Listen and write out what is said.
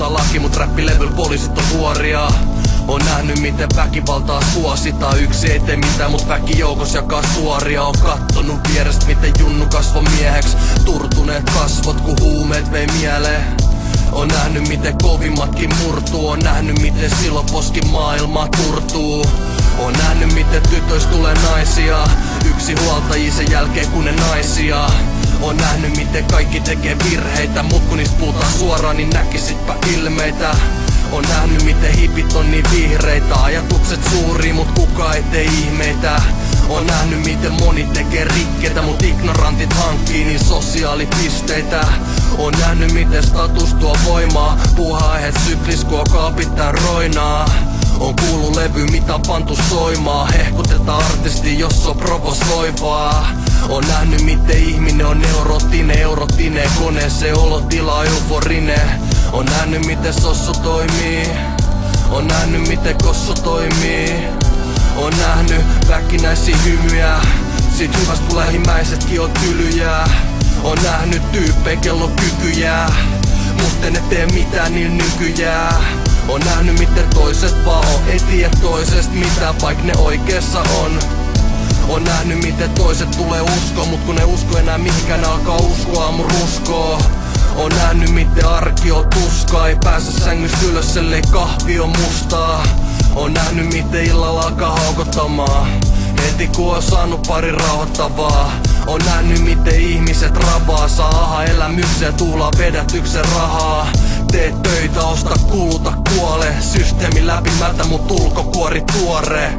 muuttaa laki, mut räppilevyl poliisit on huoria. On nähnyt miten väkivaltaa suositaan. Yksi ei tee mitään, mut väki joukos jakaa suoria. On kattonut vierestä miten junnu kasvo mieheksi. Turtuneet kasvot ku huumeet vei mieleen. On nähnyt miten kovimmatkin murtuu. On nähnyt miten siloposkin maailma turtuu. On nähnyt miten tytöistä tulee naisia. Yksi huoltajia sen jälkeen kun ne naisia. On nähnyt miten kaikki tekee virheitä, mut kun niistä puhutaan suoraan niin näkisitpä ilmeitä. On nähnyt miten hipit on niin vihreitä. Ajatukset suuria, mut kukaan ei tee ihmeitä. On nähnyt miten moni tekee rikkeitä, mut ignorantit hankkii niin sosiaalipisteitä. On nähnyt miten status tuo voimaa. Puha-aiheet syklis kun kaapit tän roinaa. On kuullut levy mitä on pantu soimaa. Hehkutetaan artisti jos on provosoivaa. On nähnyt miten ihminen on eurotine koneeseen olotila euforinen. On nähnyt miten sossu toimii. On nähnyt miten kossu toimii. On nähnyt väkinäisiä hymyjä. Sit hyväst kun lähimmäisetkin on tylyjä. On nähnyt tyyppejä kello kykyjää. Mut en tee mitään niillä nykyjää. On nähnyt miten toiset vaan on. Ei tiedä toisesta mitään vaik ne oikeessa on. On nähnyt miten toiset tulee uskoon, mut kun ne usko enää mihinkään alkaa uskoa mun ruskoo. On nähnyt miten arki on tuskaa. Ei pääse sängystä ylös ellei kahvi on mustaa. On nähnyt miten illalla alkaa haukottamaan heti kun on saanut pari rauhoittavaa. On nähnyt miten ihmiset rabaa. Saa elämykseen tuhlaa vedätyksen rahaa. Teet töitä, osta, kuluta, kuole. Systeemi läpimätä mut ulkokuori tuore.